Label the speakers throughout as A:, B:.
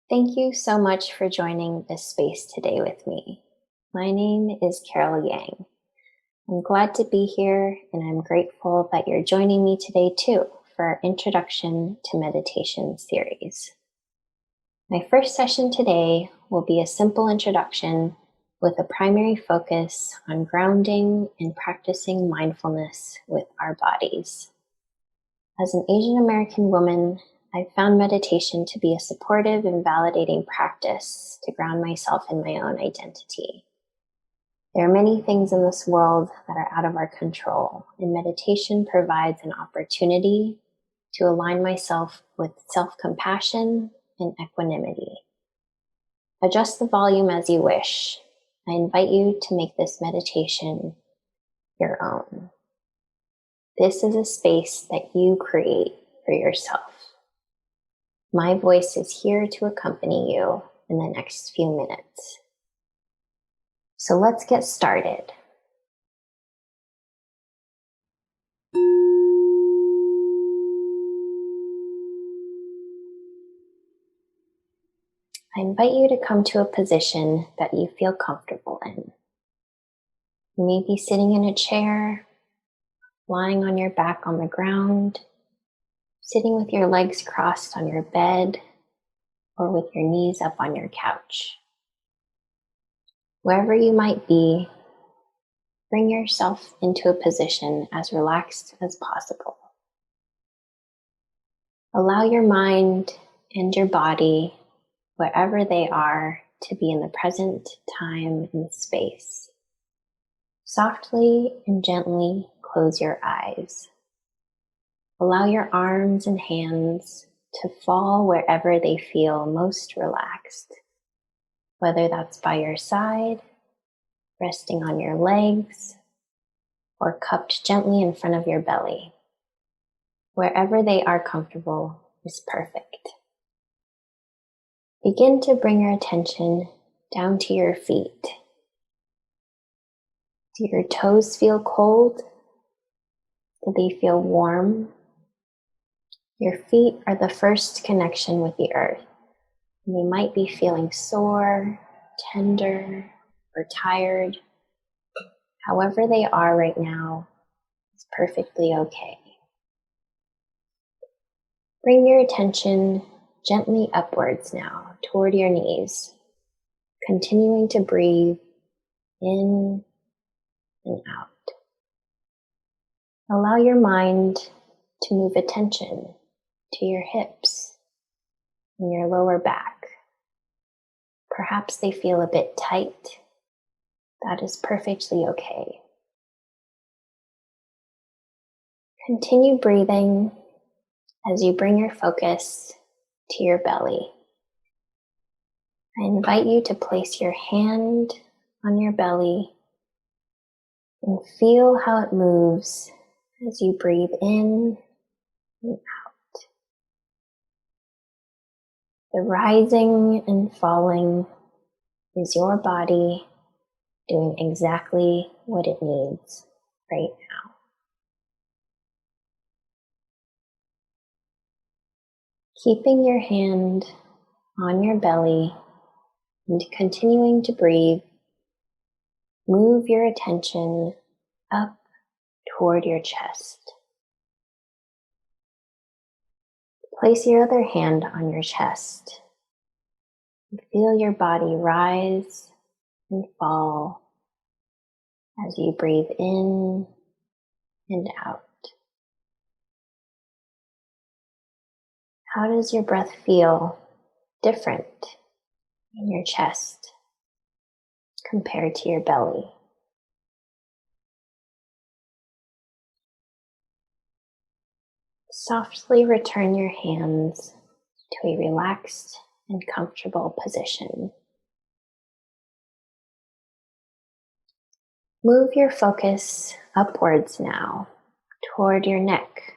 A: Thank you so much for joining this space today with me. My name is Carol Yang. I'm glad to be here and I'm grateful that you're joining me today too for our Introduction to Meditation series. My first session today will be a simple introduction with a primary focus on grounding and practicing mindfulness with our bodies. As an Asian American woman, I've found meditation to be a supportive and validating practice to ground myself in my own identity. There are many things in this world that are out of our control, and meditation provides an opportunity to align myself with self-compassion and equanimity. Adjust the volume as you wish. I invite you to make this meditation your own. This is a space that you create for yourself. My voice is here to accompany you in the next few minutes. So let's get started. I invite you to come to a position that you feel comfortable in. You may be sitting in a chair, lying on your back on the ground, sitting with your legs crossed on your bed, or with your knees up on your couch. Wherever you might be, bring yourself into a position as relaxed as possible. Allow your mind and your body, wherever they are, to be in the present time and space. Softly and gently close your eyes. Allow your arms and hands to fall wherever they feel most relaxed, whether that's by your side, resting on your legs, or cupped gently in front of your belly. Wherever they are comfortable is perfect. Begin to bring your attention down to your feet. Do your toes feel cold? Do they feel warm? Your feet are the first connection with the earth. And they might be feeling sore, tender, or tired. However they are right now is perfectly okay. Bring your attention gently upwards now toward your knees, continuing to breathe in and out. Allow your mind to move attention to your hips and your lower back. Perhaps they feel a bit tight. That is perfectly okay. Continue breathing as you bring your focus to your belly. I invite you to place your hand on your belly and feel how it moves as you breathe in and out. The rising and falling is your body doing exactly what it needs right now. Keeping your hand on your belly and continuing to breathe, move your attention up toward your chest. Place your other hand on your chest and feel your body rise and fall as you breathe in and out. How does your breath feel different in your chest compared to your belly? Softly return your hands to a relaxed and comfortable position. Move your focus upwards now toward your neck.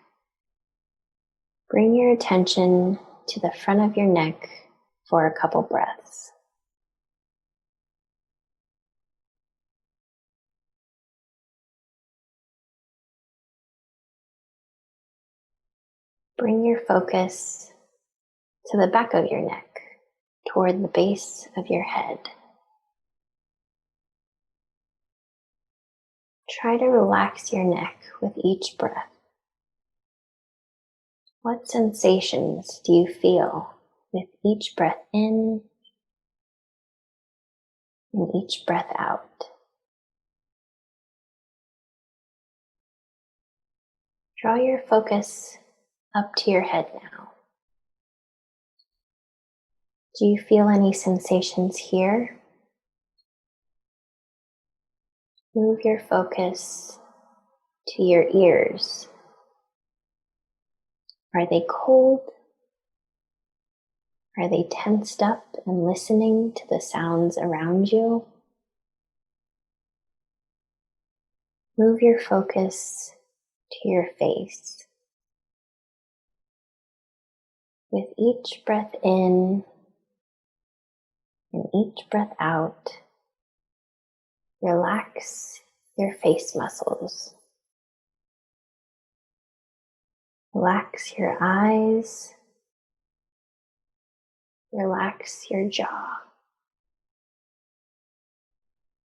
A: Bring your attention to the front of your neck for a couple breaths. Bring your focus to the back of your neck, toward the base of your head. Try to relax your neck with each breath. What sensations do you feel with each breath in and each breath out? Draw your focus up to your head now. Do you feel any sensations here? Move your focus to your ears. Are they cold? Are they tensed up and listening to the sounds around you? Move your focus to your face. With each breath in and each breath out, relax your face muscles. Relax your eyes. Relax your jaw.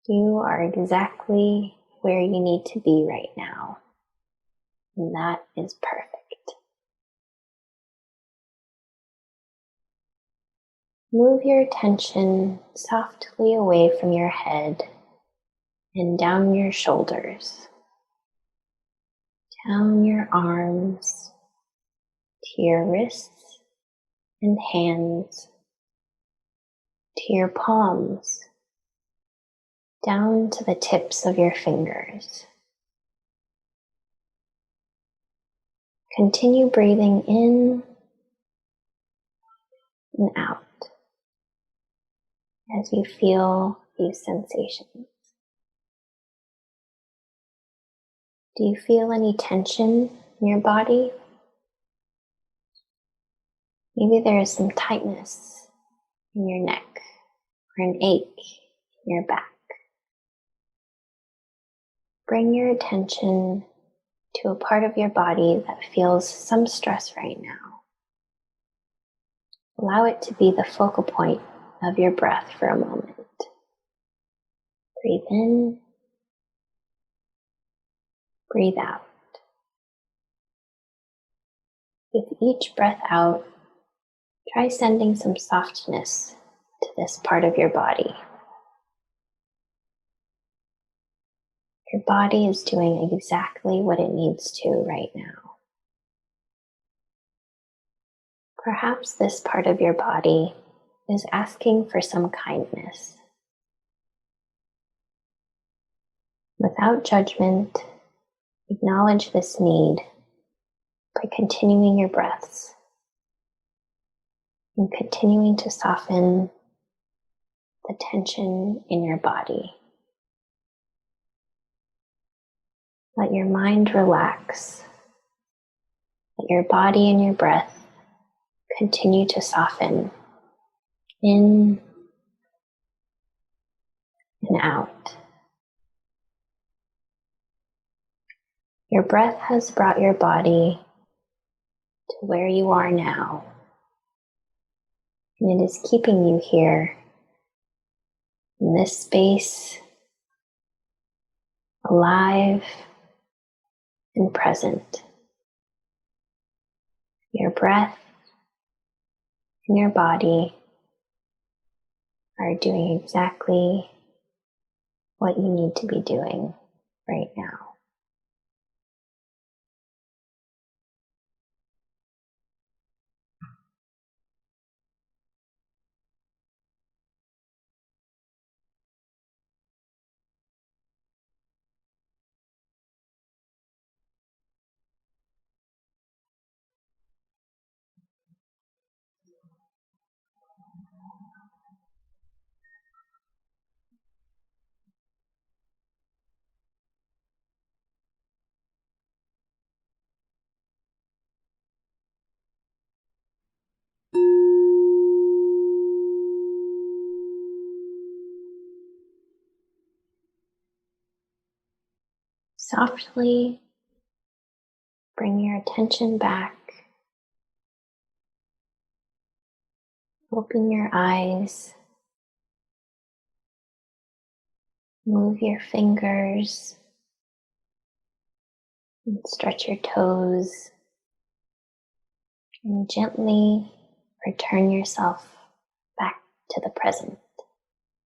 A: You are exactly where you need to be right now, and that is perfect. Move your attention softly away from your head and down your shoulders, down your arms, to your wrists and hands, to your palms, down to the tips of your fingers. Continue breathing in and out as you feel these sensations. Do you feel any tension in your body? Maybe there is some tightness in your neck or an ache in your back. Bring your attention to a part of your body that feels some stress right now. Allow it to be the focal point of your breath for a moment. Breathe in, breathe out. With each breath out, try sending some softness to this part of your body. Your body is doing exactly what it needs to right now. Perhaps this part of your body is asking for some kindness. Without judgment, acknowledge this need by continuing your breaths and continuing to soften the tension in your body. Let your mind relax. Let your body and your breath continue to soften in and out. Your breath has brought your body to where you are now, and it is keeping you here in this space, alive and present. Your breath and your body are doing exactly what you need to be doing right now. Softly bring your attention back Open your eyes, move your fingers, and stretch your toes, and gently return yourself back to the present.